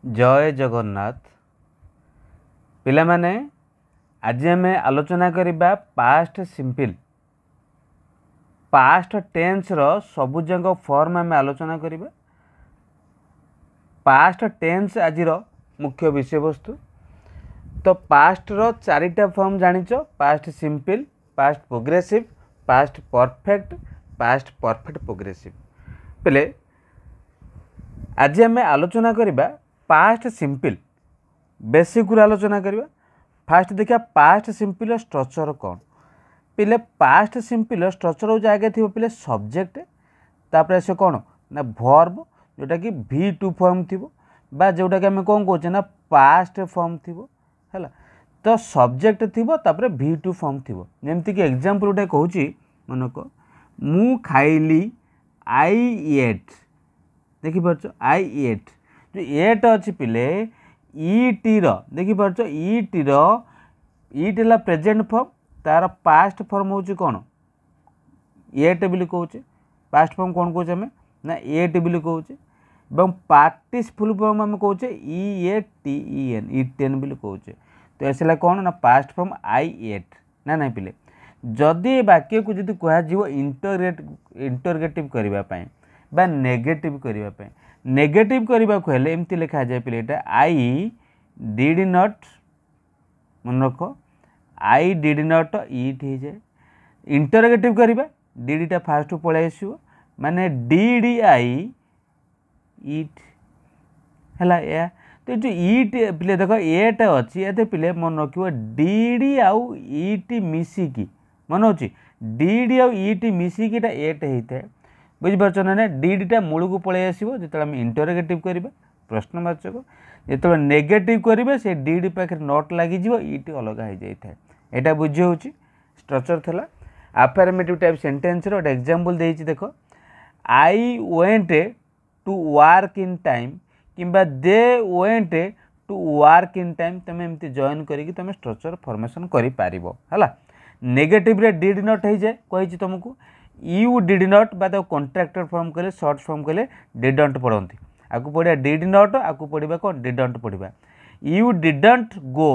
जय जगन्नाथ पिला माने आज आम आलोचना करिबा पास्ट सिंपल पास्ट टेंस रो सबुजाक फॉर्म आम आलोचना करिबा। पास्ट टेंस आज मुख्य विषय वस्तु। तो पास्ट रो चारिटा फॉर्म जानिच, past simple, past progressive, past perfect, past perfect progressive. पहले आज आम आलोचना करिबा पास्ट सिंपल बेसिक आलोचना करिबा। फास्ट देखा पास्ट सिंपल स्ट्रक्चर कौन। पहले पास्ट सिंपल स्ट्रक्चर जो आगे थी पहले सब्जेक्ट, तापर से कौन ना वर्ब जोटा कि V2 फॉर्म थी, जोटा कि आम कौन कौचे ना पास्ट फॉर्म थी है। तो सब्जेक्ट थी तापर V2 फॉर्म थी। जमती कि एग्जांपल गोटे कहूँ मन को मु खाइली आई एट, देखिपार आई एट जो एट अच्छी पिले ईटी देखिपार ईटी ईट है प्रेजेंट फॉर्म, तार पास्ट फॉर्म हूँ कौन एट बोली कहे। पास्ट फॉर्म कौन कहे आम ना एट बोली कहे। पार्टिसिपल फॉर्म आम कहे EATEN ईटेन बोली कहे। तो ऐसा कौन ना पास्ट फॉर्म आई एट ना ना पिले। जदि वाक्य को जब कह इंटरगेटिव करने बा नेगेटिव करने, नेगेटिव करने को हेले एमती लिखा जाए पिले एटा आई डिड नॉट, मन रख आई डिड नॉट ईट हो जाए। इंटरगेटिव करवा डिडा फास्ट पलि आसो माने डिड आई ईट है। तो जो ईट पिले देख एटा अच्छी ये पिले मन रख डिड आउ ईट मिसिकी मन अच्छी डिड आउ ईट मिसिकी एट होता है। बुझीपार ना डिडा मूल को पलि आसो जो आम इंटरगेटिव करवा प्रश्नवाचक, जो नेगेटिव करेंगे से डिड पाखे नट लगे ईट अलग हो जाए। यहाँ बुझी हो स्ट्रक्चर थला। अफर्मेटिव टाइप सेंटेंस रो एग्जांपल देछि देखो I went to work in time किंबा they went to work in time. तुम एमती जॉइन करके तुम स्ट्रक्चर फॉर्मेशन करि पारिबो हला। नेगेटिव रे डिड नॉट हो जाए कही तुमको यू डिड नॉट बा कॉन्ट्रैक्टर फॉर्म कले शॉर्ट फॉर्म कले डिडंट पढ़ती आपको पढ़ा डिड नॉट आपको पढ़ा कौन डिडंट पढ़ा। You didn't go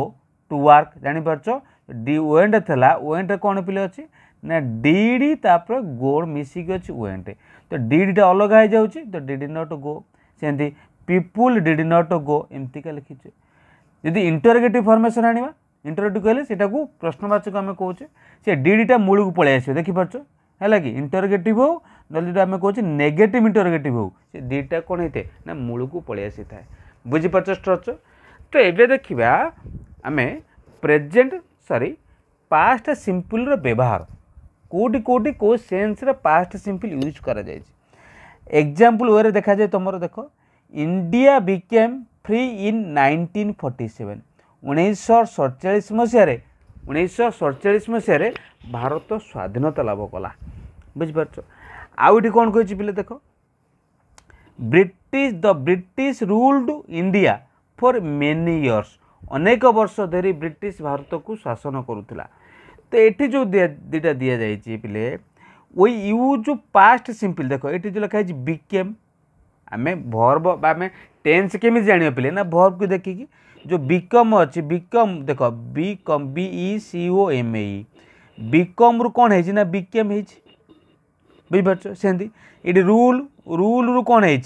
to work जानीपार डी वेंट थला वेंट कौन पिले अच्छी ना डिड तापर गो मिसिक अच्छी वेंट। तो डिडा अलग हो जाऊँगी तो डिड नॉट गो सेमती पीपुल डिड नॉट गो एमतीका लिखीचे। यदि इंटरगेटिव फॉर्मेशन आनिबा इंटरगेटिव कहले सेटा को प्रश्नवाचक आम कहे से डिडा मूल को पलि आसो देखिपार है कि इंटरगेटिव हो ना जो आम कहे नेगेटिव इंटरगेटिव हो से दुईटा कौन होता है ना मूल को पलि आसी था। बुझीपार स्ट्रक्चर। तो ये देखा आम प्रेजेंट सॉरी पास्ट सिंपल रो व्यवहार कोटी कोटी को सेंस रे पास्ट सिंपल यूज करा जाय। एग्जांपल वे देखा जाए तुम देख इंडिया बिकेम फ्री इन 1947 1947 मसीह भारत स्वाधीनता लाभ कला। बुझीपार आउटी कौन कही पिले देख British ruled India for many years अनेक वर्ष धरी ब्रिटिश भारत को शासन करुला। तो ये जो दीटा दि जाए पिले वही यूज पास्ट सिंपल देख ये जो लिखाई बिकेम आम भर्ब आम टेंस केमी जान पिले ना भर्ब को देखिकी जो बिकम अच्छी बिकम देख बिकम BECOME बिकम रु कौन है ना बिकेम है। बुझीपार सेमती ये रूल रूल रु कौन है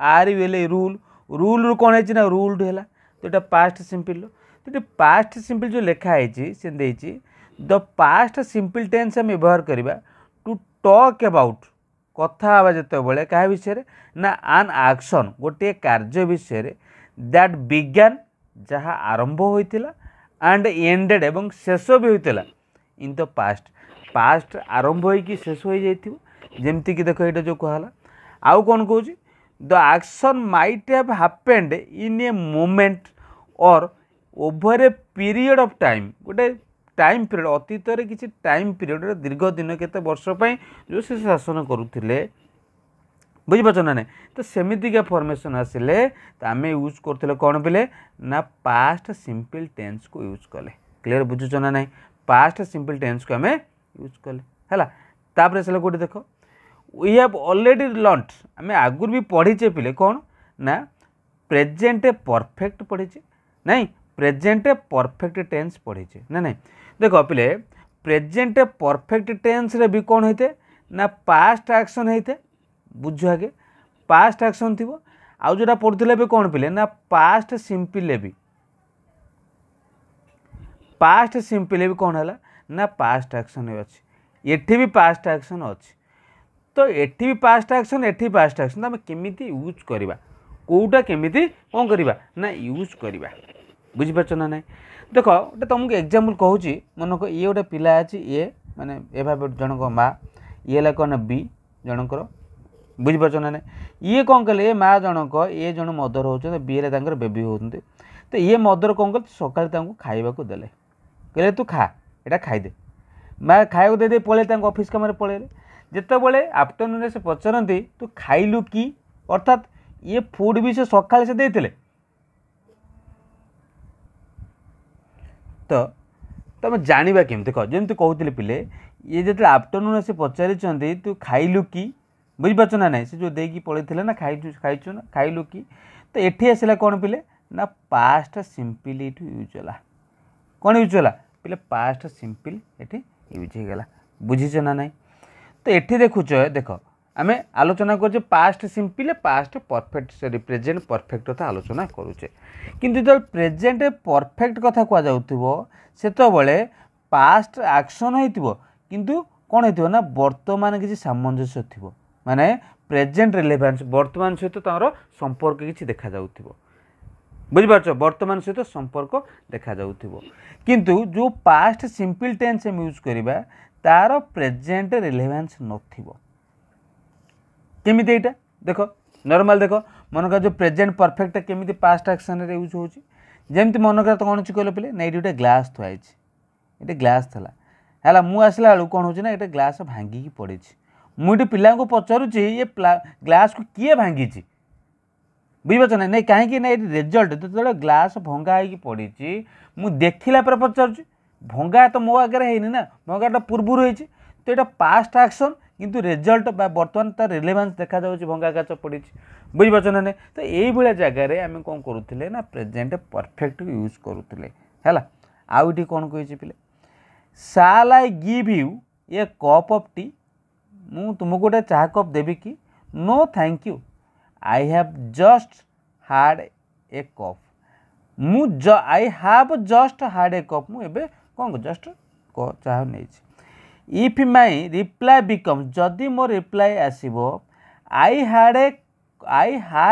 आर वेले रूल रूल रु कौन है ना रूल्ड है। तो ये पास्ट सिंपल। तो ये पास्ट सिंपल जो लिखाई से द पास्ट सिंपल टेंस आम व्यवहार करवा टू टॉक अबाउट कथा हवा जिते क्या विषय ना आन एक्शन गोटे कार्य विषय दैट बिगन जहाँ आरंभ होता एंड एंडेड एवं शेष भी होता इन द पास्ट। पास्ट आरंभ होगी शेष हो जमती कि देख ये जो कहला आउ कौन कौन the action might have happened in a moment or over a period of time गोटे टाइम पीरियड अतीत में किसी टाइम पीरियड दीर्घ दिन केते वर्ष जो से शासन करुले। बुझीपार ना नहीं। तो सेमितिका फॉर्मेशन आसिले तो आम यूज करते कौन पिले ना पास्ट सिंपल टेंस को यूज कले। क्लियर बुझुच ना नहीं। पास्ट सिंपल टेंस को आम यूज कले है। तापर से गोटे देख वी हैव ऑलरेडी लर्नड आम आगुरी भी पढ़ीचे पिले कौन ना प्रेजेंट परफेक्ट पढ़ी नहीं प्रेजेंट परफेक्ट टेंस पढ़ी ना नहीं देख पिले प्रेजेंट परफेक्ट टेंस रे भी कौन होते ना पास्ट एक्शन होते बुझ आगे पास्ट एक्शन थी आउ जोटा पढ़ुले भी कौन पिले ना पास्ट सिंपल भी पास्ट सिंपल भी कौन है ना पास्ट एक्शन अच्छी एठी भी पास्ट एक्शन अच्छी तो एठी भी पास्ट एक्शन एठी पास्ट एक्शन तो आम केमी यूज करवा कौटा केमी कौन करवा ना यूज करवा बुझीपार ना ना देख गोटे तुमको एग्जाम्पल कहूँ मन को ये गोटे पिला अच्छी ये माने ए भाव जनक माँ ये है कौन बी जनकर बुझीपार ना ना ये कौन कले माँ जनक ये जन मदर होते बी रे बेबी होते तो ये मदर कौन कल सका खाइबा देले कहले तू खा एटा खाईदे माँ खाया दे दे पड़े ऑफिस कम पड़े जिते आफ्टरनून से पचारती तू खाइलु कि अर्थात ये फूड भी से सका से देते तो तुम जाना केम देख जमी कहते पिले ये जो आफ्टरनून से पचारि तू खाइलु कि बुझीपार ना ना से जो देकी पड़े ना खाइचु ना खाइलु कि तो ये आसला कौन पिले ना पास्ट सिंपल ये यूज है कौन यूज है पिले पास्ट सिंपल ये यूज होगा बुझीच ना ना तो ये देखुच देख आम आलोचना कर past simple past perfect sorry present perfect कथा आलोचना करुचे किंतु जो प्रेजेंट परफेक्ट कथा कहुव से पास्ट एक्शन हो किंतु कौन हो ना वर्तमान किसी सामंजस्य थी माने प्रेजेंट रिलेवेंस वर्तमान सहित तार संपर्क किसी देखा जाउथिबो बुझिपारछ वर्तमान सहित संपर्क देखा जाउथिबो किंतु जो पास्ट सिंपल टेंस हम यूज करिबा तार प्रेजेंट रिलेवेंस नथिबो केमिति एटा देखो नॉर्मल देखो मन का जो प्रेजेंट परफेक्ट केमिति पास्ट एक्शन रे यूज होची जेमति मन का तो कोन छि कहले पले नै एटा ग्लास थुआई छि एटा ग्लास थला हला मु आसला आलू कोन होची ना एटा ग्लास भांगी की पड़ी छि मुझे पिला को पचारुची ये ग्लास को किए भांगी बुझीपार ना नहीं कहीं ना रिजल्ट जो ग्लास भंगा हो पड़ी मुझे देखला पर पचारुची भंगा तो मो आगे है ना भंगाटा पूर्वर होती तो यहाँ पास्ट एक्शन किंतु रिजल्ट बर्तमान तार रिलेवेंस देखा जाऊँगी भंगा काच पड़ी बुझीपार ना नहीं तो ये जगह आम कौन करूँ ना प्रेजेंट परफेक्ट यूज करूँ है आउ ये कौन कही पे साल I give you a cup of tea मु तुमको गोटे चाह कप देवी कि no thank you I have just had a cup I have just had a cup मुझे कौन जस्ट चाह नहीं इफ माई रिप्लाई बिकम जदि मो रिप्लाई आसो I had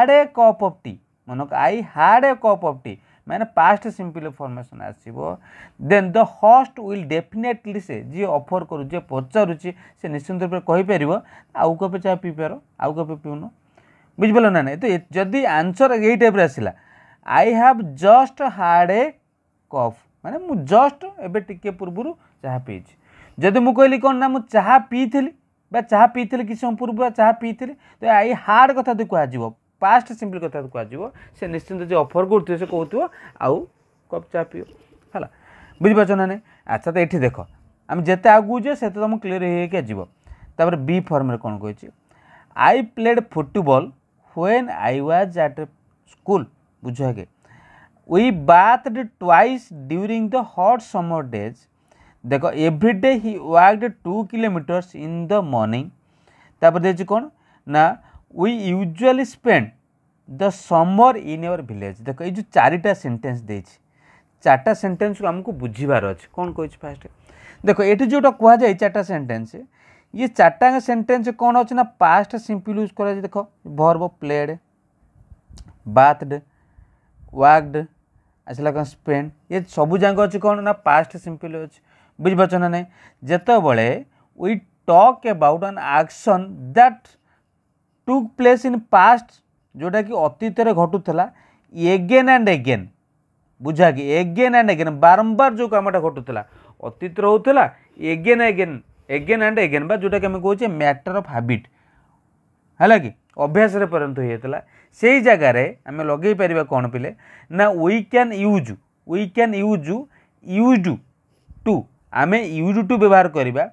a cup of tea मन I had a cup of tea मैंने past simple formation आसो then the host will definitely say जी ऑफर करू जे पचारुची से निश्चिंत रूप कहीपर आउ कपे चाह पी पार आउ कपे पीउन बुझिपाल ना नहीं तो जदि आंसर यही टाइप आसला आई have just had a cup माने मु जस्ट एबे टिके पूर्व चाह पी जदि मु कहली कौन ना मु चाह पी चाह पी किसी समय पूर्व चाह पी तो आई हार्ड कथा तो कह पास्ट सिंपल कथा तो कह से निश्चिंत जो ऑफर करते से कहूँ आउ कप चाह पियो है बुझीपार ना नहीं अच्छा तो ये देख आम जिते आगू जे से तुम क्लीयर होकर बी फॉर्म रे कौन कही I played football when I was at school बुझ आगे we bathed twice during the hot summer days देखो everyday he walked 2 kilometers in the morning तापर देखिए कौन ना we usually spend the summer in your village देखो ये जो चारिटा सेंटेंस देछि चार्टा सेंटेंस को हमको बुझीबार अच्छे कौन कही फास्ट देखो ये जोटा कहुए चार्टा सेंटेंस ये चार्टा सेंटेंस कौन अच्छे ना पास्ट सिंपल यूज कर देखो वर्ब प्लेड बाथड वॉकड आसला कौन स्पेंड ये सबू जाक अच्छे कौन ना पास्ट सिंपल अच्छे बुझीपार ना नहीं जिते बड़े we talk about an action that took place in past जोटा कि अतीत घटुला एगेन एंड एगेन बुझा कि एगेन एंड एगेन बारंबार जो कमटा घटुला अतीत होता again again again and again बा जोटा कि आम कहे मैटर ऑफ हैबिट है कि अभ्यास परिणत होता से जगार आम लगे पार कौन पिले ना we can use use to आम यूज टू व्यवहार करवा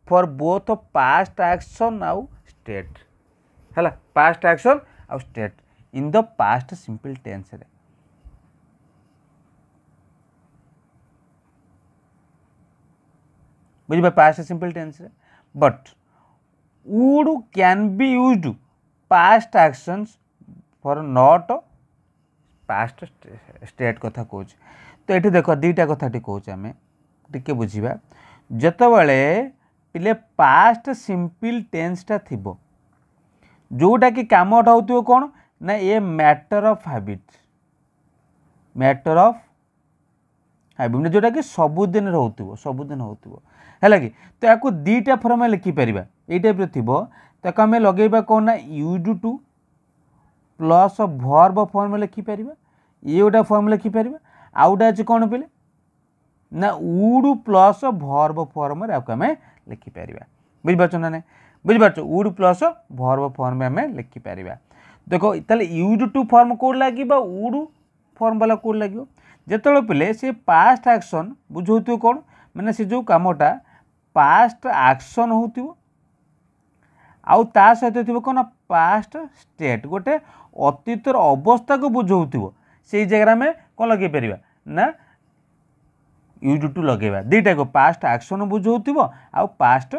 फॉर बोथ पास्ट एक्शन आउ स्टेट है पास्ट एक्शन आउ state in the past simple tense रे बुझे पास्ट सिंपल टेंस रे but would can be used past actions for not past state कथा कहूँ तो ये देख दीटा कथा कहूँ आम टे बुझा जितेबाला पिले पास्ट सिंपल टेंसटा थी जोटा कि कामटा हो कौन ना ये मैटर ऑफ हैबिट जोटा कि सबुदिन सबुदिन है कि तो या दीटा फॉर्म लिखिपर ये टाइप थी तो आम लगेगा कौन ना use to plus verb form लिखिपर ये गोटा फॉर्म लिखिपर आउ गोटे अच्छे कौन पे ना वुड प्लस वर्ब फॉर्म आम लिखिपर बुझिपार ना ना बुझिपार वुड प्लस वर्ब फॉर्म आम लिखिपर देखो ताले यूज टू फॉर्म कौन लगे वुड फॉर्म वाला कौन लगे जिते पिले से पास्ट एक्शन बुझे कौन मैंने से जो कमटा पास्ट एक्शन हो आउ ता सहित थी कौन पास्ट स्टेट गोटे अतीतर अवस्था को बुझाऊ से जगह में कौन लगे पार ना यूज टू लगेगा दीटा को पास्ट एक्शन बुझाऊ आउ पास्ट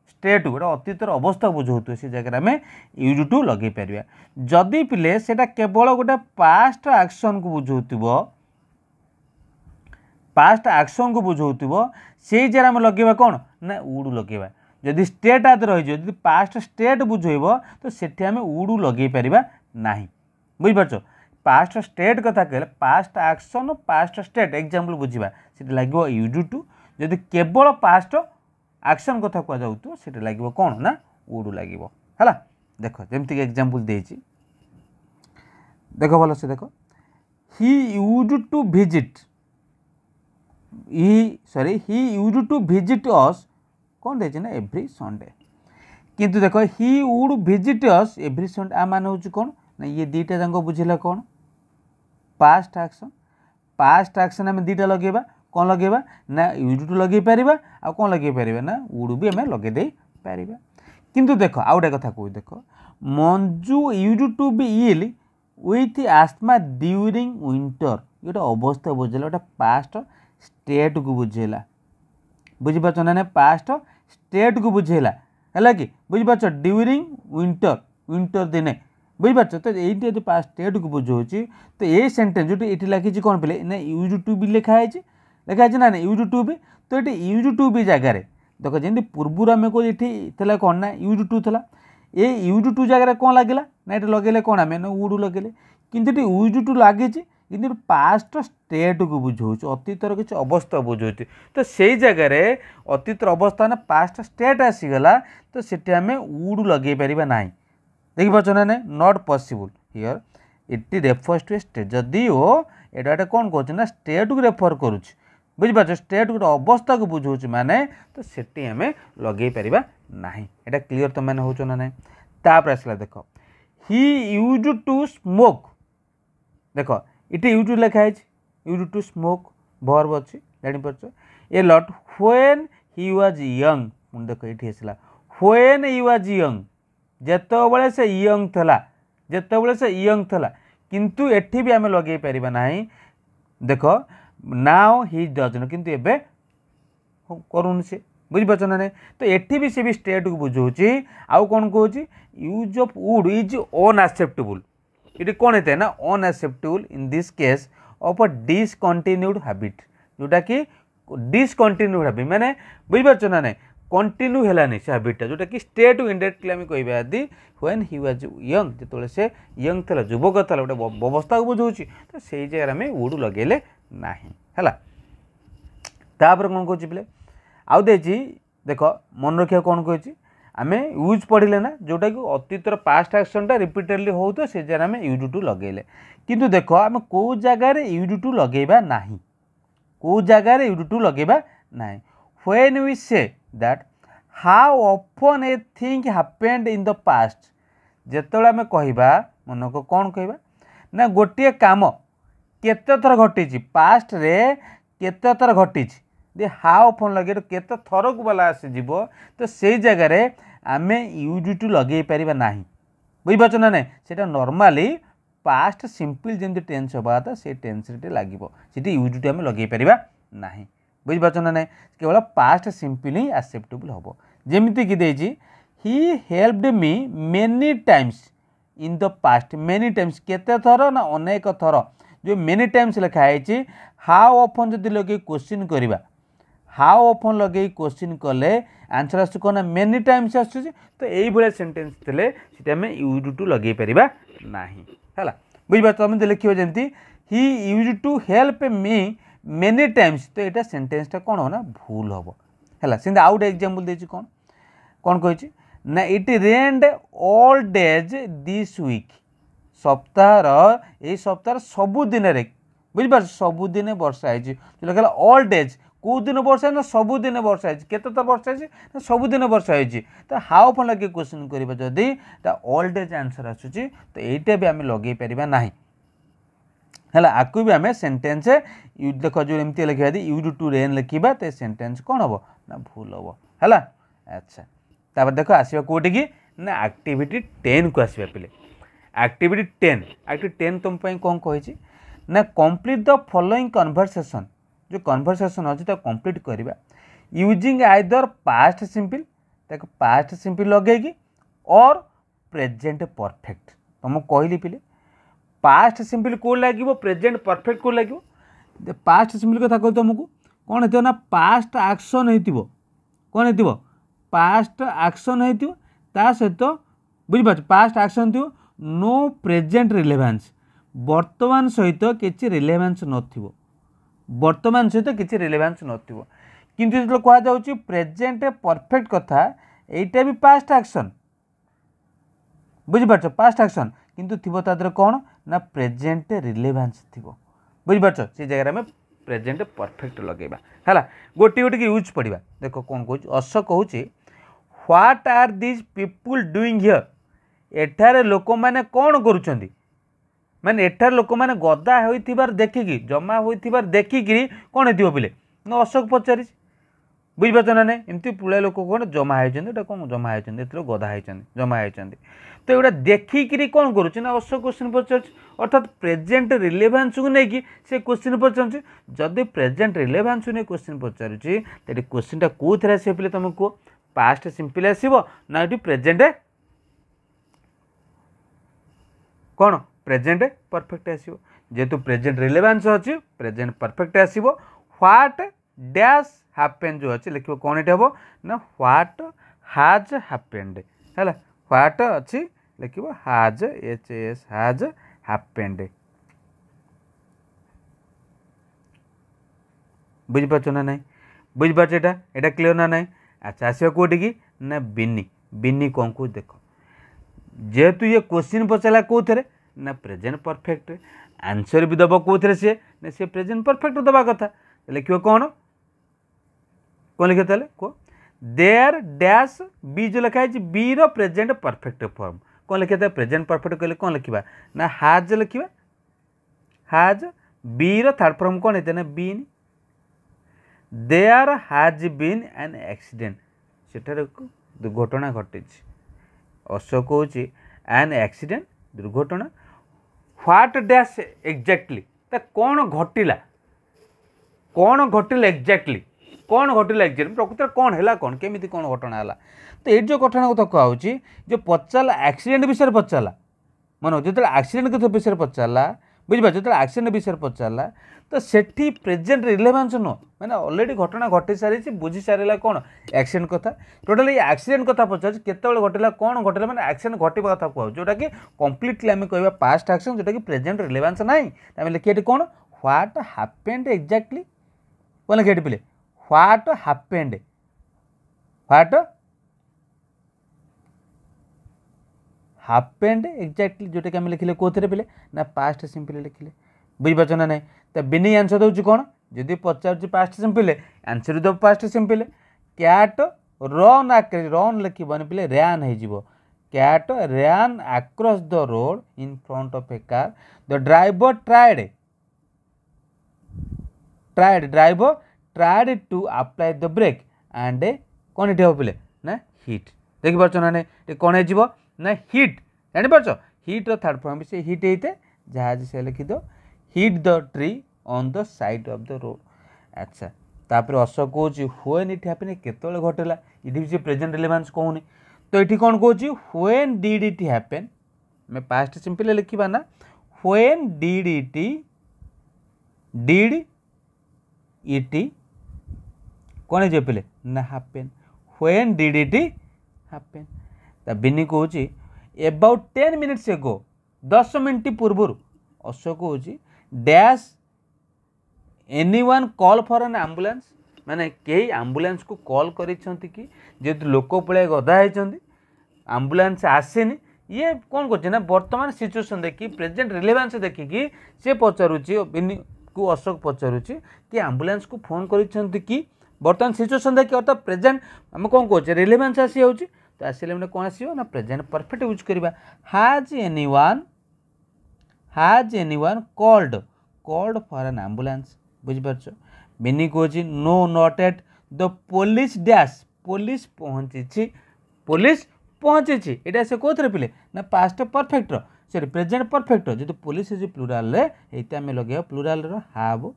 स्टेट गोटे अतीतर अवस्था बुझाऊ से जगह में यूज टू लगे पार जदि पिले सेटा केवल गोटे पास्ट एक्शन को बुझाऊ पास्ट एक्शन को बुझाऊ से जगह में लगेगा कौन ना वुड लगेगा जदि स्टेट आदि रही पास्ट स्टेट बुझेब तो सेठी आम वुड लगे पार ना बुझिपार पास्ट स्टेट कथा कहले past action past state example बुझा से लगे यूज टू जदि केवल पास्ट एक्शन कथा कहुँ से लगे कौन ना वुड लगे है देख जमती एग्जांपल देछि देख भल से देख he use to visit he use to visit us कौन देछि ना एवरी संडे किंतु देखो he would visit us every Sunday आ मान हूँ कौन ना ये दीटा जाक बुझेगा कौन पास्ट एक्शन आम दीटा लगेगा कौन लगेगा ना यूज टू लगे पार आ कौन लगे पार ना वुड भी आम लगे दे पार किंतु देख आउ गोटे कथा कहू देख Manju use to be ill with asthma during winter ये गोटे अवस्था बुझेगा गोटे पास्ट स्टेट को बुझेला बुझिपार ना पास्ट स्टेट को बुझेला है कि बुझिपार ड्यूरिंग विंटर दिने बुझिपार तो ये पास्ट स्टेट को बुझाऊँ तो ये सेंटेंस जो ये लिखी कौन पे ना यूज टू भी लिखाई ना यूज टू भी तो ये यूज टू भी जगार देख जमी पूर्वर आम कौन कौन ना यूज टू था ये यूज टू जगह कौन लगे ना ये लगे कौन आम ना वुड लगे कि यूज टू लगी कि पास्ट स्टेट को बुझाऊँ अतीतर किसी अवस्था बुझाऊँ तो से जगार अतीतर अवस्था ना पास्ट स्टेट आसीगला तो सेठी आम वुड लगे पार ना देखिपार ना ना not possible here it refers to state जदि ओ एटा कौन कौन ना स्टेट को रेफर करुच्च बुझिपार स्टेट गोटे अवस्था को बुझाऊँ माने तो सेठी आम लगे पार ना यहाँ क्लीयर तो मैंने हो ना ना तापर आसला देख ही यूज टू स्मोक देख ये यूज लिखाई यूज टू स्मोक वर्ब अच्छी जापार ए लट व्हेन ही वाज यंग देख ये आसला व्हेन ही वाज यंग जेतबले से यंग थला जेतबले से यंग थला किंतु एठी भी आम लगे पार ना देख नाउ ही डजन किंतु एबे करूँ से बुझिपार ना नहीं तो एठी भी से भी स्टेट को बुझाऊँ आउ कौन कहूँ use of would is unacceptable ये कौन होता है ना unacceptable in this case of a discontinued habit जोटा कि डिसकंटिन्यूड हैबिट माने बुझिपार ना नहीं कंटिन्यू है से हैबिटा जोटा कि स्टेट इनडायरेक्टली आम कह आदि व्हेन ही वाज यंग जो से यंग था युवक था गोटे अवस्था को बुझाऊँ तो से जगह आम वुड लगेले ना है तापर कौन कहूँ पे आउ दे देख मन रखा कौन कही आम यूज पढ़ले ना जोटा कि अतीतर पास्ट एक्शनटा रिपीटेडली हो तो से जगह आम यूज टू लगेले किंतु देख आम कौ जगार यूज टू लगेबा नाही कौ जगार यूज टू लगेबा नाही when we say that how often a thing happened in the past जेतबेले आम कहबा मन को कौन कहबा ना गोटे काम केते थर घटी पास्ट रे केते थर घटी दे हाउ ऑफन लगे तो केते थर को वाला आसीज तो से जगार आम यूज टू लगे पार ना बुझिपार ना ना से नॉर्मली पास्ट सिंपल जमी टेन्स हवा था से टेन्स लगे सीटी यूज टू आम लगे पार ना बुझीपार ना ना केवल पास्ट सिंपल ही एक्सेप्टेबल हम जमीक he helped me many times in the past many times केते थर ना अनेक थर जो मेनी टाइम्स लिखाई हाउ ऑफन जदि लगे क्वेश्चन करवा हाउ ऑफन लगे क्वेश्चन कले आंसर आस कौन मेनी टाइम्स आस तो ये सेन्टेन्स थे आम यूज टू लगे पार ना है बुझे तुम लिख जमी he use to help me many times तो यहाँ सेन्टेन्सटा कौन हो ना भूल हम है से आउ गए एग्जाम्पल देती कौन कौन कही ना it rained all days this week सप्ताह ये सप्ताह सबुदिन बुझीपार सबुदिन वर्षा है ऑल डेज कौ दिन वर्षा ना सबुदिन वर्षा है वर्षा है सबुदिन वर्षा है तो हाउ फन लगे क्वेश्चन करवा जदि ऑल डेज आंसर आसूँ तो यहाँ भी आम लगे पार ना है आपको भी आम सेन्टेन्स देख जो एमती लिखा यूज टू रेन लिखा तो सेन्टेन्स कौन हम ना भूल हम है अच्छा तापर देख आसवा कौटी की ना एक्टिविटी 10 को आसवा पे एक्टिविटी 10 एक्टिविटी 10 तुम कौन कही ना कंप्लीट द फॉलोइंग कन्वर्सेशन जो कन्वर्सेशन अच्छी कंप्लीट करवा using either past simple past simple लगे और प्रेजेंट परफेक्ट तुम कहली पिले पास्ट सिंपल कौन लगे प्रेजेंट परफेक्ट कौन लगे पास्ट सिंपल कथा कह तुमको कौन हो ना पास्ट एक्शन हो कौन हो पास्ट एक्शन हो सहित बुझीपार पास्ट एक्शन थो नो प्रेजेंट रिलेवेंस वर्तमान सहित किसी रिलेवेंस नथिबो वर्तमान सहित किसी रिलेवेंस नथिबो किंतु जो कह जाउची प्रेजेंट परफेक्ट कथा एटा भी पास्ट एक्शन बुझीपार पास्ट एक्शन किंतु थिबो तादर कौन ना प्रेजेंट रिलेवेंस थिबो बुझीपार से जगह में प्रेजेंट परफेक्ट लगेबा है गोटे गोटे यूज पढ़ा देख कौन कहूँ अश कहूँ what are this people doing here एठारे लोक मैंने कौन करुँच माने एठार लोक मैंने गदा होइथिबार देखिकी जमा होइथिबार देखिकी कौन हो पिले ना अशोक पचारि बुझीपार ना ना एमती पुला लोक कौन जमा होती कौन जमा होती गदा होती जमा होती तो एटा देखिकी कौन करुँच ना अशोक क्वेश्चन पचार अर्थात प्रेजेंट रिलेवेंस को लेकिन से क्वेश्चन पचार जदि प्रेजेंट रिलेवेंस को नहीं क्वेश्चन पचारूँ तो क्वेश्चनटा कौ थे आस पे तुम कह पास्ट सिंपल आसो ना ये प्रेजेंट कौन प्रेजेंट परफेक्ट आसो जेहेतु प्रेजेंट रिलेवेंस अच्छी प्रेजेंट परफेक्ट आसो व्हाट डैश हैपेंड जो अच्छे लिख कौन ये हम ना व्हाट हाज हैपेंड है व्हाट अच्छी लिख हाज एच हाज हैपेंड बुझीपार ना ना बुझीपार यहाँ क्लीयर ना ना अच्छा आसवा कौटी की ना बिनी बिनी कौन को देख जेहेतु ये क्वेश्चन पचारा कौ थे ना प्रेजेंट परफेक्ट आंसर भी दब कौ थे सी प्रेजेंट परफेक्ट दबा कथा लिख कौन कौन लिखे कह देयर डैश बी जो लिखाई बी रो प्रेजेंट परफेक्ट फॉर्म कौन लिखा प्रेजेंट परफेक्ट कहले कौन लिखा ना हाज लिखा हाज बी रो थर्ड फॉर्म कौन होता ना been there has been an accident सेठार दुर्घटना घटी अशोक कौच एन एक्सीडेंट दुर्घटना व्हाट डैश एक्जाक्टली कौन घटला एक्जाक्टली कौन घटला एक्जाक्टली प्रकृत कौन है कौन केमी कौन घटना है तो ये जो घटना कथा कहूँ जो पचारा एक्सीडेंट विषय पचारा मन जो एक्सीडेंट कथा विषय पचारा बुझीपार जो एक्सीडेंट विषय पचारा तो सेठी प्रेजेंट रिलेवेंस नुह मैंने ऑलरेडी घटना घटी सारी बुझी सारा कौन एक्सीडेंट कथा टोटाली एक्सीडेंट कथा पचार केतबेले घटला कौन घटला मैंने एक्सीडेंट घटवा कथा कहूँ जोटा कि कंप्लीटली आम कह पास्ट एक्शन जोटा कि प्रेजेंट रिलेवेंस ना आम लिखिए कौन व्हाट हैपेंड एक्जाक्टली कौन लिखे पे what happened what happened exactly जोटा कि आम लिखिले कौन पे ना पास्ट सिंपल लिखिले बुझीपार ना ना तो बिनी आंसर दूसरी कौन जदि पचार पास्ट सिंपल आंसर दब past simple cat run run लिखबन पे रैन हो cat ran across the road in front of a car the driver tried to apply the brake and कौन ये हम पे ना हिट देखिपार ना ना कौन हो ना हिट जापार हिट थर्ड फॉर्म से हिट होते जहाज से लिखि दो hit the tree on the side of the road. अच्छा तापर अशोक कौच व्हेन इट हैपेन केतले घटला ये भी प्रेजेंट रिलेवेंस कहूनी तो ये कौन कौच व्हेन डिड इट हैपेन मैं पास्ट सिंपल लिखा ना व्हेन डिड इट कौन है पे ना happen when did it happen ता बिनी कौच अबाउट 10 मिनिट्स एगो 10 मिनट पूर्व अशोक कौच dash anyone call for an ambulance माने कई एम्बुलेंस को कॉल करिसेंती कि जेतु लोक पळे गधा होती एम्बुलेंस आसेनी ये कौन कर वर्तमान सिचुएसन देखिए प्रेजेंट रिलेवेंस देखिकी सी पचारुची बिनी को अशोक पचारुची कि एम्बुलेंस को फोन करिसेंती कि वर्तमान सिचुएसन देखिए अर्थात प्रेजेंट आम कौन कहे रिलेवेंस आसी जाऊँगी तो आसले मैंने कौन आसो ना प्रेजेंट परफेक्ट यूज करवा has anyone called for an ambulance बुझिपार बिनी कहे no not at the police dash police पहुंची यहाँ से कौन पिले ना past perfect sorry present perfect जो पुलिस जो प्लूराल ये आम लगे प्लूराल हाव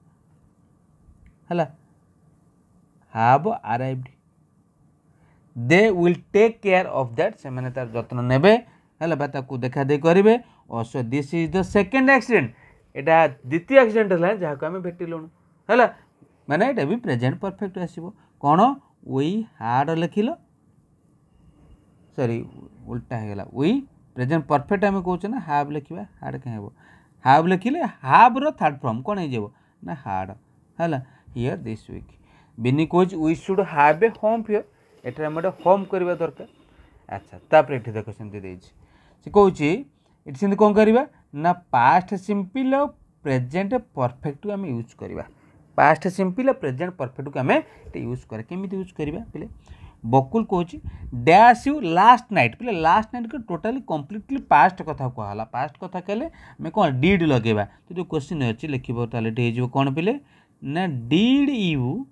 है have arrived they will take care of that से मैंने तार जत्न नेबे है देखा दे करेंगे also this is the second accident यहाँ द्वितीय एक्सीडेंट है जहाँ को आम भेटिलुणु है माने ये भी प्रेजेंट परफेक्ट आसो कौन वी हार्ड लिखिल सॉरी उल्टा है वी प्रेजेंट परफेक्ट आम कौचे ना हाव लिखा हार्ड कहीं हाव लिखिले हाव रो थर्ड फॉर्म कौन हो ना हार्ड है हियर दिस वीक बिनी कौच we should have a homa फियर एठार आम होम करवा दरकार अच्छा तापर ये देख से कौन ये कौन करवा ना पास्ट सिंपल और प्रेजेंट परफेक्ट को आम यूज करवा पास्ट सिंपल और प्रेजेंट परफेक्ट को आम यूज कर केमी यूज करवा पे बकुल कौच डैश यू लास्ट नाइट पे लास्ट नाइट को टोटाली कम्प्लीटली पास्ट कथा कहला पास्ट कथा कहले आम कौन डिड लगेगा तो जो क्वेश्चन अच्छी लिखो तो कौन पे ना डिड यू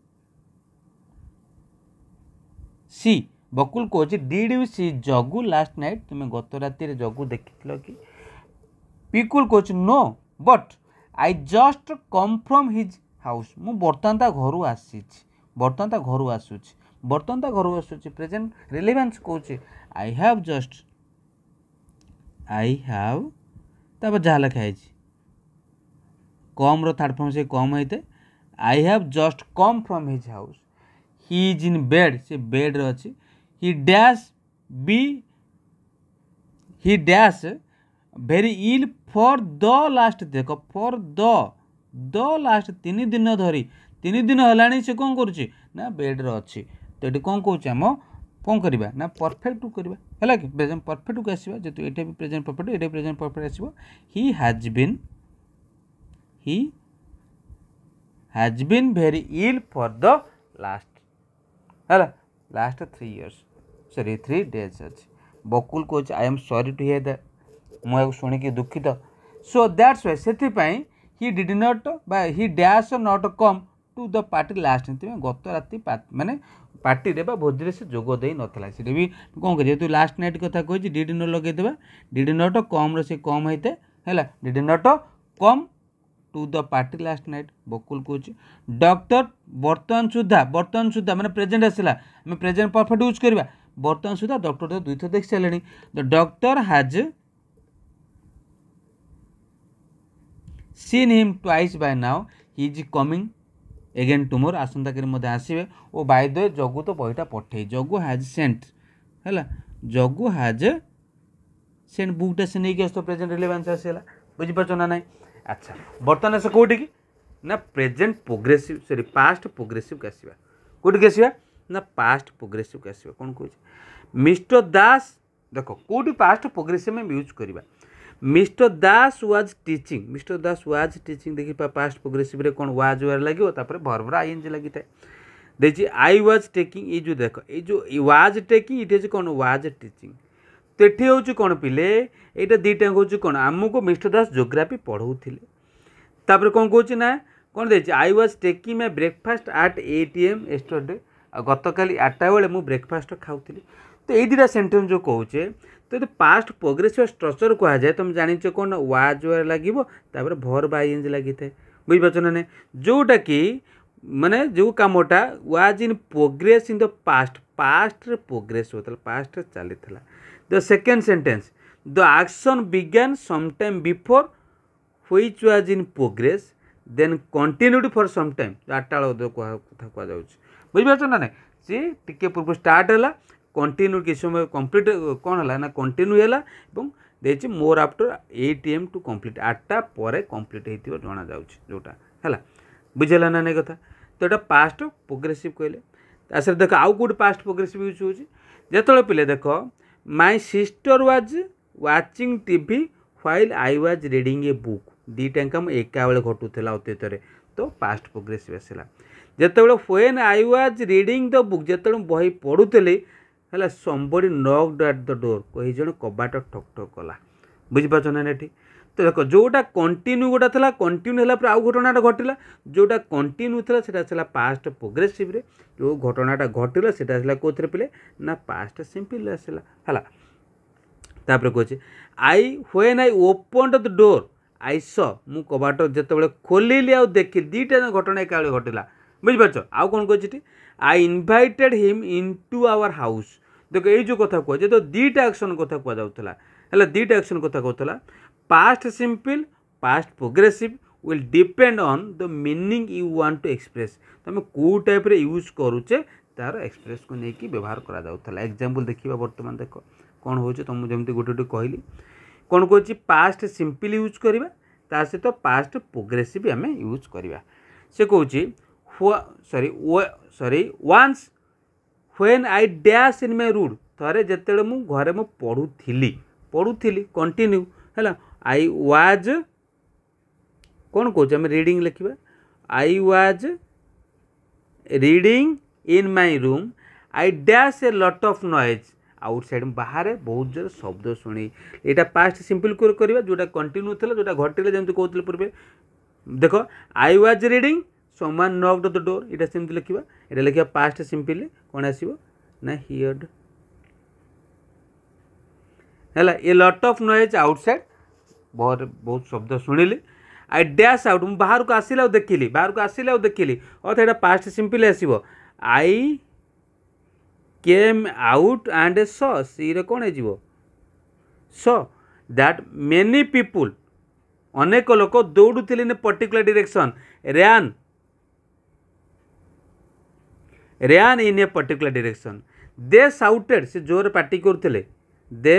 सी बकुल कौच did you see Jagu last night तुम्हें गत राति जगू देखी कि पिकुल कौच no but I just come from his house मु बर्तमान ता घर आसी बर्तमान ता घर आसूची बर्तमान ता घर आसूची प्रेजेंट रिलेवेंस कौच आई हैव तापर जहाँ लिखाई कम रो थर्ड फॉर्म से कम होते I have just come from his house he is in bed से बेड रे अच्छी he dash very ill for the last देख फॉर द लास्ट 3 दिन धरी 3 दिन है से कौन करुच्ची ना बेड रे अच्छी तो ये कौन कौच आम कौन करवा ना परफेक्ट करवा है कि प्रेजेंट परफेक्ट को आसवा जेहतु ये भी प्रेजेंट परफेक्ट ये प्रेजेंट परफेक्ट आसो he has been very ill for the last है लास्ट 3 years सॉरी 3 days अच्छे बकुल कौच I am sorry to hear that मुझे शुणिकी दुखित सो दैट्स वाई से he did not he dash not come to the party last गत राति माने पार्टी रे भोजी से जोग दे नाला से भी कौन कर जेहतु लास्ट नाइट कथा कही डिड न लगेदेवा डिड नॉट कम से कम होते है did not come to the party last night Bakul कौच डॉक्टर बर्तमान सुधा मैंने प्रेजेंट आसला आम प्रेजेंट परफेक्ट यूज करवा बर्तमान सुधा डॉक्टर तो 2 थर देख सारे the doctor has seen him twice by now he is coming again tomorrow आसंता कल आसवे और बाय द वे जगू तो बहीटा पठे जगू हैज सेंट है जगू हैज सेंट बुकटा से नहीं आस प्रेजेंट रिलेवेंस आसला बुझीपार ना ना अच्छा बर्तमान से कौटी की ना present progressive sorry past progressive का आसवा कौटी आसवा ना पास्ट प्रोग्रेसिव का आसवा कौन कह मिस्टर दास देख कौटी पास्ट प्रोग्रेसिव में यूज करवा मिस्टर दास वाज टीचिंग देखिए पास्ट प्रोग्रेसिव रे कौन वाज वार लगे भरभर आईएनजी लगी था देखिए आई वाज टेकिंग ये जो देख ये जो वाज टेकिंग इट इज कौन वाज टीचिंग तो ये हूँ कौन पिले यहाँ दुईटा हूँ कौन आमको मिस्टर दास जोग्राफी पढ़ाऊे तापर कौन कौच ना कौन देखिए I was taking my breakfast at 8 AM yesterday गत काली 8टा बेले मुझे ब्रेकफास्ट खाऊली तो ये दुटा सेन्टेन्स जो कहे तो पास्ट प्रोग्रेसिव स्ट्रक्चर कह जाए तुम जानिच कौन वाज लगे भर बाइंज लगी था बुझीपार ना नहीं जोटा कि माने जो कामटा was in progress in the past past progress होता पास्ट चली the second sentence the action began sometime before which was in progress then continued for some time आठटा कथा कह बुझीपार ना नहीं सी टिके पूर्व स्टार्ट है कंटिन्यू किस समय कंप्लीट कौन है ना कंटिन्यू है more after 8 AM to complete 8टा पर कंप्लीट हो जना जोटा है बुझेगा ना नहीं कथा तो यहाँ पास्ट प्रोग्रेसिव कहले तासर देख आउ कौट पास्ट प्रोग्रेसिव यूज हो जो पिले देख my sister was watching TV while I was reading a book दीटा मुझे एका बेले घटूला अतीत तो पास्ट प्रोग्रेसिव आसला जिते when I was reading the book जो बही पढ़ुली है somebody knocked at the door कही जन कबाट ठक ठक कला बुझीपार ना ठीक तो देख जोटा कंटिन्यू गोटा था कंटिन्यू है आउ घटनाटा घटला जोटा कंटिन्यू था से पास्ट प्रोग्रेसिव रे जो घटनाटा घटला से कौन पिले ना पास्ट सिंपल आसला है तापर कहे I when I open the door I स मु कबाट जो खोलिली आ देखी दीटा घटना एका घटला बुझीपार आउ कौन कहे आई इनभाइटेड हिम इनटू आवर हाउस देख ये जो कथा कहे तो दीटा एक्शन कथा कहुला है दीटा एक्शन कथा कहला past simple past progressive will depend on the meaning you want to express तुम कौ टाइप रे यूज करुचे तार एक्सप्रेस को लेकिन व्यवहार करा एग्जांपल देखा बर्तमान देख कौन हो तुम जमी गोटे गोटे कहली कौन कह पास्ट सिंपल यूज करवा ता सहित पास्ट प्रोग्रेसिव आम यूज करवा से कह sorry once when I dash in my room थे जिते मु घरे मु पढ़ुली कंटिन्यू है आई वाज कौन कौन रीडिंग लिखा आई was reading in my room I dash a lot of noise outside बाहर बहुत जोर शब्द शुणी यहाँ पास्ट सिंपल करवा जोटा कंटिन्यू था जोटा घटले जमी कहते पूर्वे देख आई was reading someone knocked the door यहाँ सेमती लिखा यहाँ लिखा पास्ट सिंपल कौन आसो ना हियर्ड है a lot of noise outside बहुत शब्द शुणिली आई डैश आउट मुझे बाहर को आसिला देखिली बाहर को आसिला देखिली अर्थात यहाँ पास्ट सिंपल आसो आई केम आउट एंड स सी रे कौन हो सो दैट मेनी पीपुल अनेक लोक दौड़ुले in particular direction ran in a particular direction they shouted से जोर पार्टी करते they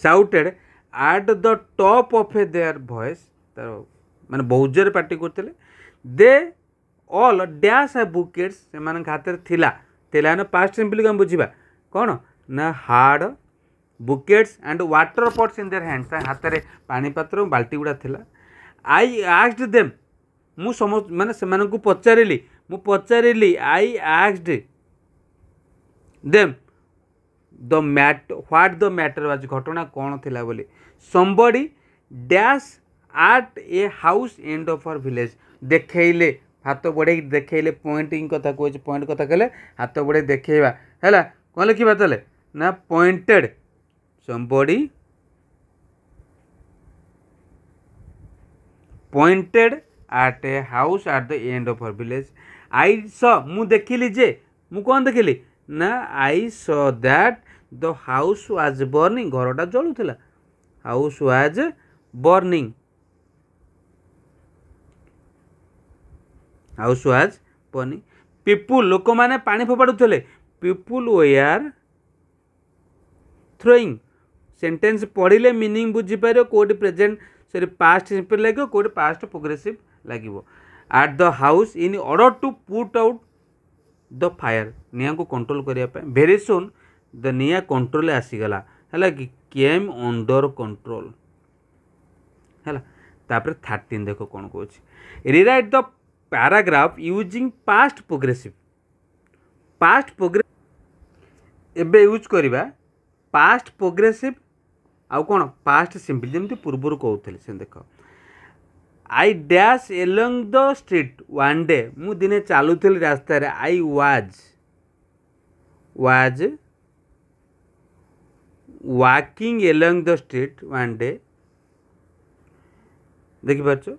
shouted at the top of a their voice तार माने बहुत जोर पार्टी करते they all dash a buckets से हाथ में थिला ना पास्ट सिंपल कम बुझा कौन ना hard bouquets and water pots in their hands हाथ में पानी पात्र बाल्टी गुड़ा थिला आई आस्क्ड देम मु समस्त माने से पचारि I asked them the mat what the matter was घटना कौन थिला बोली somebody dash at a house end of our village देखले हाथ बढ़े देखले पॉइंटिंग कथा कहे पॉइंट कथा कहले हाथ बढ़े देखा है कौन लिखा तेल ना pointed somebody pointed at a house at the end of our village I स मु देखिली जे मु कौन देखिली ना I saw that the house was burning घरटा जलुला house was burning house was burning people लोक मैंने पानी फोपाड़ुले पीपुल वेयर थ्रोइंग सेंटेंस पढ़ले मीनिंग बुझीपार कौट प्रेजेंट सॉरी पास्ट सिंपल लगे कौट पास्ट प्रोग्रेसिव लगे at the house in order to put out the fire निआ को कंट्रोल करने भेरी सुन द निआ कंट्रोल आसीगला है कि केम अंडर कंट्रोल है तापर 13 देख कौन कह rewrite the paragraph using past progressive एबे यूज करवा पास्ट प्रोग्रेसिव आउ कौन पास्ट सिंपल जमी पूर्वर कहते से देख I dash along the street one day मु दिने चलुली रास्तार I was walking along the street one day देखिपार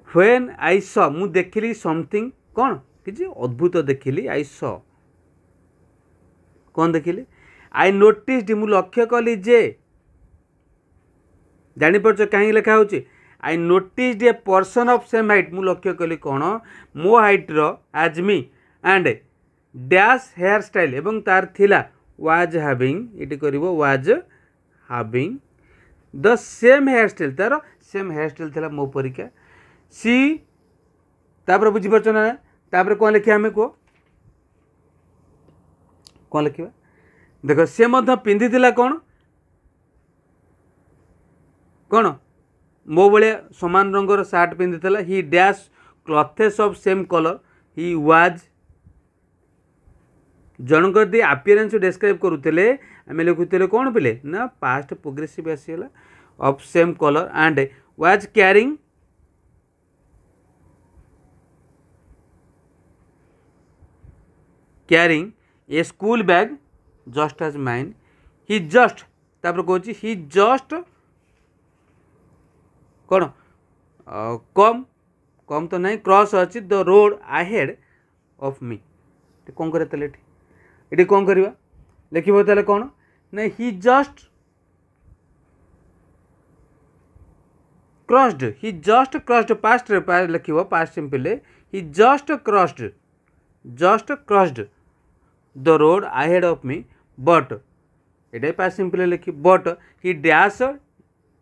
when I saw मु देखिली something कौन कि अद्भुत देखिली I saw कौन देखिली I noticed मु लक्ष्य कली जे जानीपार कहीं लिखा हो I noticed a person of same height मु लक्ष्य कली कौन मो हाइट रो as me and dash hair style एवं तार थिला was having इटी करिवो was having the same hair style तार सेम हेयर स्टाइल थिला मो परिका सी तापर बुझी परछ ना तापर कोन लिखिया हमें को कोन लिखिबा देखो से मध पिंधि थिला कोन कोन मो बळे समान रंगर शर्ट पिंधि थिला he dash clothes of same colour he was जनकर दी अपीयरेंस डिस्क्राइब करूतले आमे लिखुतले कोन पिले ना पास्ट प्रोग्रेसिव आसीला of same color and was carrying a school bag just as mine he just तापर कहूँ he just कौन कम तो नहीं क्रॉस अच्छी the road ahead of me कौन करे ताले ये कौन करवा लिखिबो ताले कौन नहीं he just crossed past लिखिबो past simple he just crossed the road ahead of me but Etah past simple लिखि but he dashed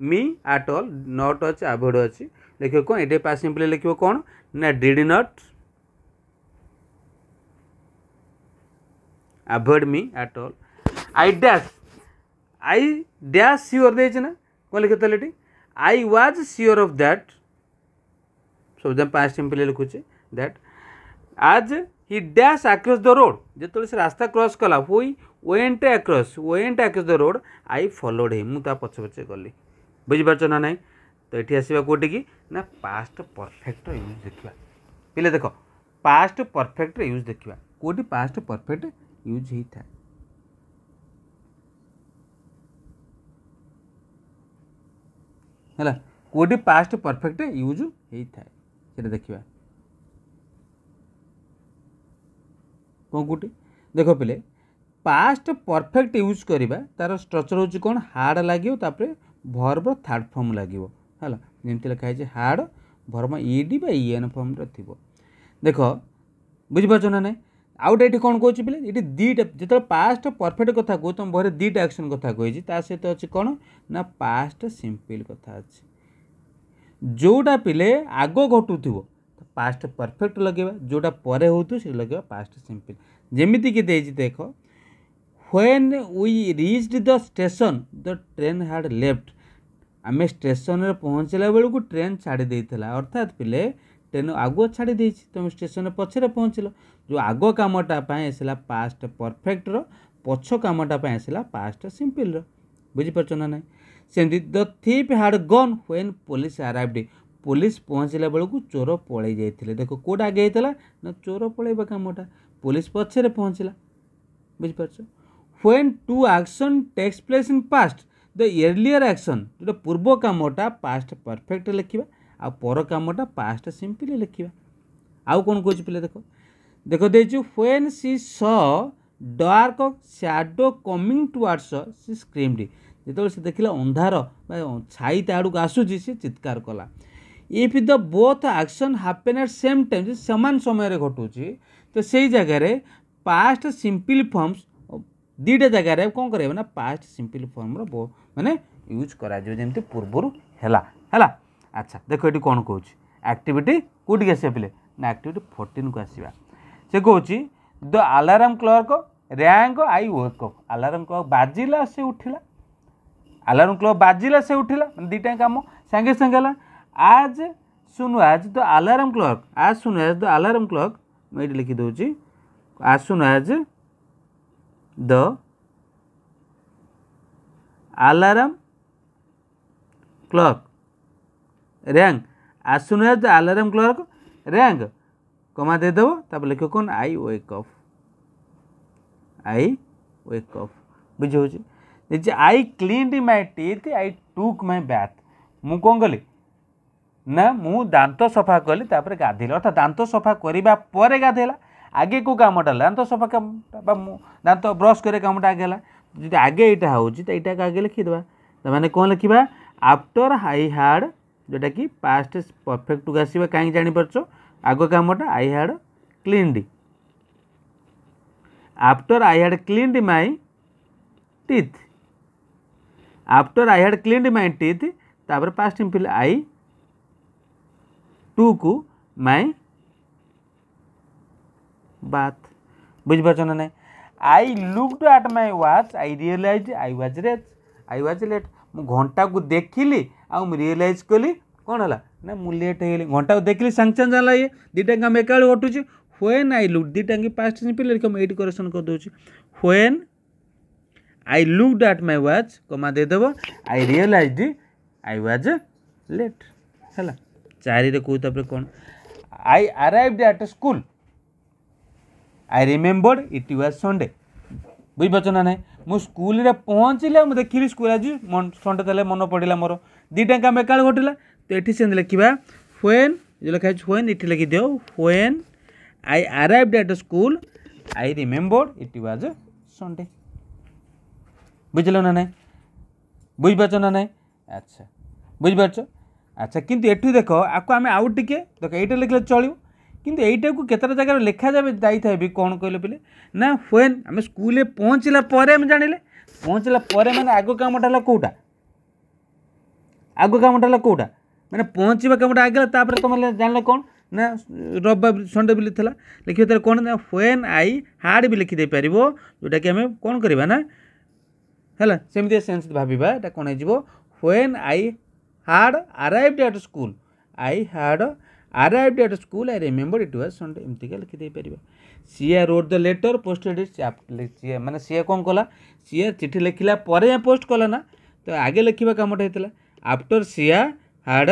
me at all not अच्छे avoid अच्छी लिखिबो कौन एटा past simple लिखिबो कौन ना did not avoid me at all I dash sure देछ ना कौन लिखि तलेटी I was sure of that so the past simple लिखुचे that as he dashed across the road जेतले से रास्ता क्रॉस कला हुई went across the road I followed him मु ता पछ पछ गली बुझि परछ ना नहीं तो एठी आसीबा कोटी की ना पास्ट परफेक्ट यूज देखिबा पिले देखो पास्ट परफेक्ट यूज देखिबा कोटी पास्ट परफेक्ट यूज ही था है कोटी पास्ट परफेक्ट यूज होता है से देखा कौन कोटी देख पे पास्ट परफेक्ट यूज करवा तार स्ट्रक्चर हूँ कौन हार्ड लगे भर्ब थर्ड फॉर्म लगे है जमी लिखाई हार्ड भर्ब ईडी ईएन फॉर्म थी देख बुझीपार ना ना आउट ये कौन कौन पे ये दीटा जो पास्ट परफेक्ट कथा कह तुम बहरे दीटा एक्शन कथा कही सहित अच्छे कौन ना पास्ट सिंपल कथा अच्छे जोटा पिले आग घटू तो पास्ट परफेक्ट लगे जोटा पर हो लगे पास्ट सिंपल जमीती कि देख when we reached the station the train had left आम स्टेशन पहुँचला बेलू ट्रेन छाड़ी देता अर्थात पिले ट्रेन आगुआ छाड़ी दे तुम स्टेशन पछरे पहुँचल जो आग कामटा आसला पास्ट परफेक्ट पछ कामटा आसला पास्ट सिंपल बुझीपार ना ना सेमती द थीप हाड gun when police arrived police पहुँचला बेलू चोर पलि जाते देख कौट आगे होता ना चोर पलैबा कामटा पुलिस पछरे पहुँचला बुझीपार when two actions take place in past the earlier action जो पूर्व कामटा पास्ट परफेक्ट लिखा आ पर कामटा पास्ट सिंपल लिखा आउ कौन कौन पे देख देख देचु when she saw dark shadow coming towards she screamed जो से देखला अंधार छाई ताड़ू आसूसी सी चित्कार कला if the both action happen at same time समान समय घटुची तो से जगह पास्ट सिंपल फॉर्म्स दीटा जगह कौन कर ना पास्ट सिंपल फॉर्म माने यूज करा जमी पूर्वर है अच्छा देख ये कौन कौन एक्टिविटी कौटी आस पे ना एक्टिविटी 14 को आसवा से कौन the alarm clock rang I wake up alarm clock बाजिला से उठिला अलार्म क्लॉक बाजिला से उठिला दीटा काम सांगे सांगे आज सुन आज द अलार्म क्लॉक आज सुन आज द अलार्म क्लॉक मुझे लिखी दूसरी आज सुन आज द अलार्म क्लॉक रैंक आज सुन आज द अलार्म क्लॉक रैंक कमा दे देव तब लिख कौन आई वेक अप बुझे देखिए I cleaned my teeth I took my bath मु कौन कली ना मु दांत सफा कली तापर गाधेली अर्थात दांत सफा करने पर गाधेला आगे को कामटा दांत सफा काम दांत ब्रश करे कामटा आगे है जी आगे यहाँ हो आगे लिखिदेवा तो मैंने कौन लिखा आफ्टर आई हाड जोटा कि पास्ट परफेक्ट को आसवा कहीं जापर आग कामटा आई had cleaned after I had cleaned my teeth after I had cleaned my teeth तापर past simple I took my bath बुझिपार ना ना I looked at my watch I realize I was late मु घंटा को देखिली आ realise कली कौन है ना मु लेट हो घंटा को देखिली सांग सांग जानला ये दुटा काम एका घटुची व्हेन आई लुक दुटा पास्ट सिंपल लिखम एट करेक्शन कर दूची when I looked at my watch comma दे देबो I realized I was late हैला चारि रे को तापर कोन I arrived at school I remembered it was Sunday बुझ पाचना ना मु स्कूल रे पहुँचले मुझे देखिली स्कूल आज संडे तेल मन पड़ा मोर दुटा काम एका घटला तो ये से लिखा व्हेन जो लिखा व्हेन इट लिखि दियो when I arrived at school I remembered it was Sunday बुझल ना ना बुझपार ना ना अच्छा बुझिपार अच्छा किंतु एठू देख आपको आम आउ टे देख ये लिखले चलो किंतु एटा को केतटा जगह लिखा जाए भी कौन कहले पे ना व्हेन आम स्कूल पहुँचला जानिले पहुँचला मैंने आग कामटा कौटा आग कामटा कौटा मैंने पहुँचवा कामटा आगे तुम जान कौन ना रविवार संडे भी था लिखिए कौन ना व्हेन आई हार्ड भी लिखिदे पार जोटा कि आम कौन करवा ना है सेमती सेन्स भाविबा एटा कौन हो when I had arrived at school I had arrived at school I remember it was Sunday एमती का लिखिदे पार सीए रोड द लेटर पोस्टेड सी माने सीए कौन कला सीए चिठी लिखला पर पोस्ट कला ना तो आगे लिखा कामटा होता after she had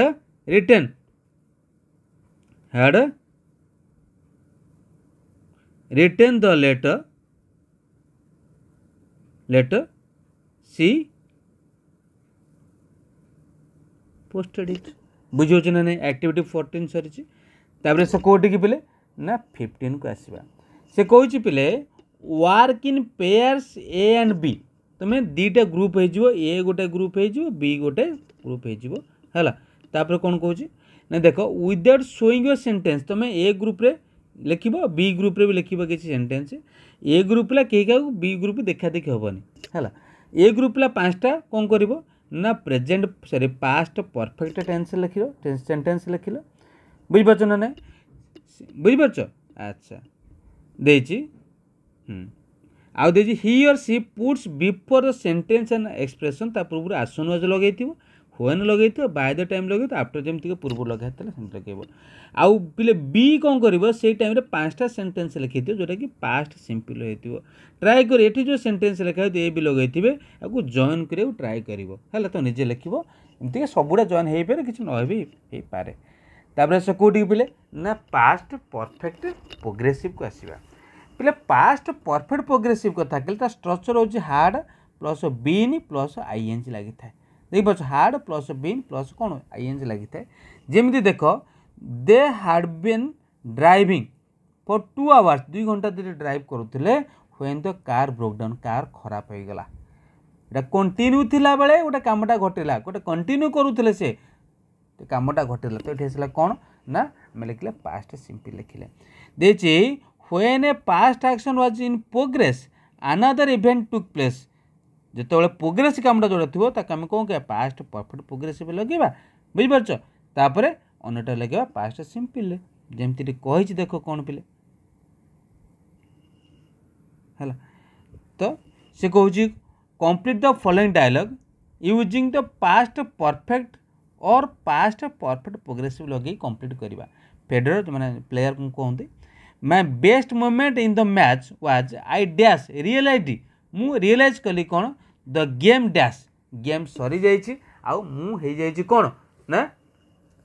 return the letter she posted it बुझे ना नहीं एक्टिविटी 14 सरी से कौटी की पिले ना 15 को आसवा से कौच पिले work in pairs A and B तुम्हें दीटा ग्रुप हो ए गोटे ग्रुप हो बी गोटे ग्रुप हो तापर कौन कौच ना देख विदाउट शोइंग योर सेंटेंस तुम्हें ए ग्रुप रे लिख बी ग्रुप रे भी लिख किसी सेंटेंस ए ग्रुप ला कहीं क्या बी ग्रुप देखा देखी हेनी है ए ग्रुप ला 5टा कौन कर ना present sorry past perfect tense लिख सेंटेंस लिख बुझिपार ना ना बुझिपार अच्छा देची आउ देची ही और she puts before the sentence and expression ता पूर्व आसन वाज लगे व्हेन लगे बाय द टाइम लगे आफ्टर जमती पूर्व लगे लगे आउ पिले बी कौन कर से टाइम रे 5टा सेंटेंस लिखी जोटा कि पास्ट सिंपल हो ट्राए कर ये जो सेंटेंस लिखा ए भी लगे आपको जॉइन कर ट्राए कर तो निजे लिख एमती सबुड़ा जॉइन हो पारे कि न भी हो पारे तापर से कौटी पिले ना पास्ट परफेक्ट प्रोग्रेसिव को आसवा पिले पास्ट परफेक्ट प्रोग्रेसिव कथा कहले स्ट्रक्चर हो had plus been plus ING लगी था देख पाच हार्ड प्लस बीन प्लस कौन आईएनजी लगी था जमी देख they had been driving for 2 hours 2 घंटा धीरे ड्राइव करुले when the car broke down car खराब हो गला एटा कंटिन्यू थिला बेले गोटे कामटा घटिला गोटे कंटिन्यू करुले से कामटा घटिला तो ये आसला कौन ना आम लिखले पास्ट सिंपल लिखले देची when a past action was in progress another event took place जो प्रोग्रेस कामटा जोड़ा थी आम कौन क्या पास्ट परफेक्ट प्रोग्रेसिव लगेगा बुझिपार तापर अनटा लगे पास्ट सिंपल जमती कही देख कौन पिले है तो से कह complete the following dialogue using the past perfect और पास्ट परफेक्ट प्रोग्रेसिव लगे कंप्लीट करवा फेडरर माने प्लेयर को कहते my best moment in the match was I dash realize मु रियलाइज कली कौन द गेम डैश गेम सरी जाइए आउ मु हो जाइए कौन ना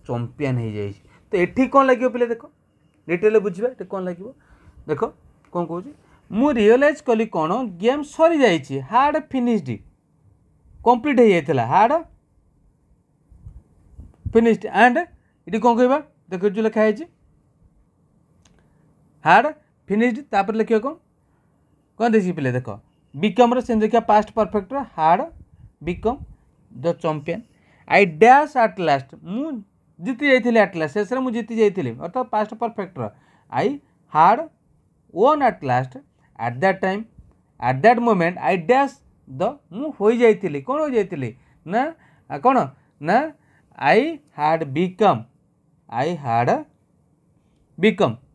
चैंपियन हो जाइए तो ये कौन लगे पे देख डिटेल बुझा ये कौन लगे देख कौन कौन मु रियलाइज कली कौन गेम सरी जाइए हार्ड फिनिश्ड कंप्लीट हो जाता हार्ड फिनिश्ड एंड ये कौन कह देख जो लिखाई हार्ड फिनिश्ड तापर लिखिए कौन देखिए पे देख बिकम रे देखिए past perfect hard become the champion I dash at last मु जीति जाइए एट लास्ट शेष में जीति जाइए अर्थात past perfect I hard own at last at that time at that moment I dash the मु हो जाइए कौन हो जाइए ना कौन ना आई हार्ड बिकम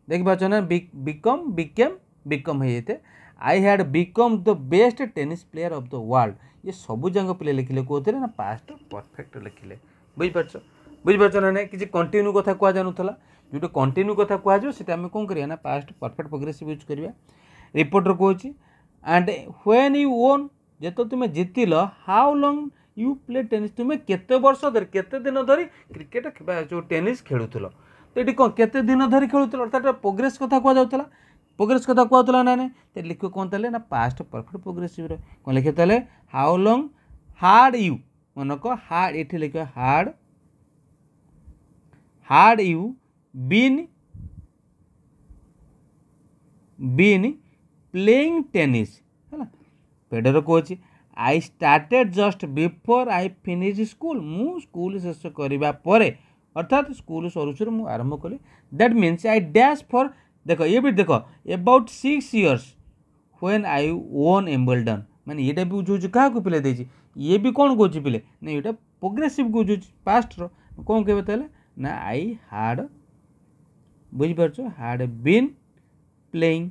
देख पाच ना बिकम बिकेम बिकम हो जाते I had become the best tennis player of the world ये सबू जाक पे लिखिले कौन ना पास्ट परफेक्ट लिखिले बुझिपार ना नहीं किसी कंटिन्यू कथा कह जानुला जो कंटिन्यू कथा कह से आम कौन करिया ना पास्ट परफेक्ट प्रोग्रेसिव यूज करिया रिपोर्टर कहूँ एंड व्हेन यू ओन जो तुम जीतिल how long you play tennis तुम्हें केते वर्ष धरी केते दिन धरी क्रिकेट जो टेनिस खेलुल तो ये कौन केते दिन धरी खेलुल अर्थात प्रोग्रेस कथा कहुला प्रोग्रेस कथा कहुला ना नहीं तो लिख कौन ताले ना पास्ट परफेक्ट प्रोग्रेसिव कौन लिखे ताले हाउ लॉन्ग हार्ड यू मन को हार्ड ये लिख had you been playing tennis है पेडर कहूँ I started just before I finish school मु स्कूल शेष करने पर अर्थात स्कूल सरू सरू मुझे आरंभ कली that means I dash for देख ये भी देख about 6 years when I won Wimbledon माने ये भी बुझे क्या पिले देची ये भी कौन कौच पिले ना ये प्रोग्रेसिव बुझे पास्ट रो कौन कहे ताले ना आई हार्ड बुझिपार हार्ड बीन प्लेइंग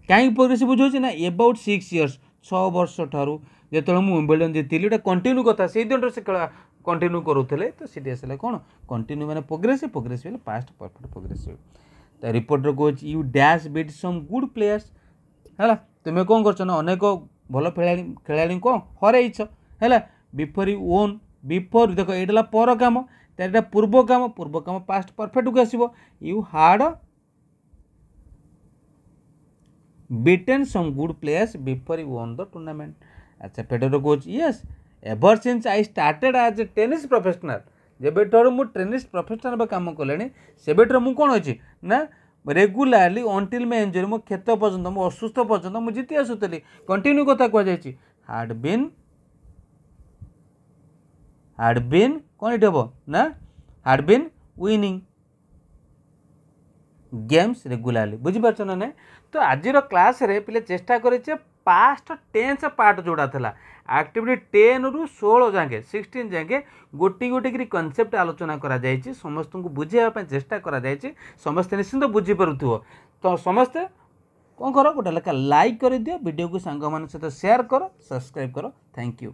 कहीं प्रोग्रेसिव बुझे ना अबाउट 6 years 6 वर्ष ठारू जो मुझे विंबलडन जीतिली कंटिन्यू कथा से दिन से खेल कंटिन्यू करूले तो सी आसला कौन कंटिन्यू मैंने progressive progressive past perfect progressive तो रिपोर्टर कहूँ you dash beat some good players है तुम्हें कौन कर अनेक भल खेला कौन हरइच है बिफोर यू ओन बिफोर देख ये पर कम तो पूर्व काम पास्ट परफेक्ट को आसो you had beaten some good players before you won the tournament अच्छा फेडरर कहूँ yes ever since I started as a tennis professional जब मु टेनिस प्रोफेशनल कम कले से मुझे कौन अच्छी ना रेगुलारली अंटिल मे इंजुरी मो क्षत पर्यटन मो असुस्थ पर्यटन मुझे जीति आसुली कंटिन्यू कथा कहुई हार्ड बीन कौन ये हम ना हार्ड बीन विनिंग गेम्स रेगुलारली बुझीपार ना नहीं तो आज क्लास रे पिले चेष्टा करे पास्ट टेन्स पार्ट जोड़ा था एक्टिविटी 10 रु 16 जाके 16 जाके गोटी गोटी कनसेप्ट आलोचना करा जायछि समस्त को बुझाइबा चेष्टा करा जायछि समस्त निश्चिंत बुझी पारुथिबो तो समस्ते कौन कर गोटे लेखा लाइक कर दियो वीडियो को सांग मान सहित शेयर कर सब्सक्राइब कर थैंक यू।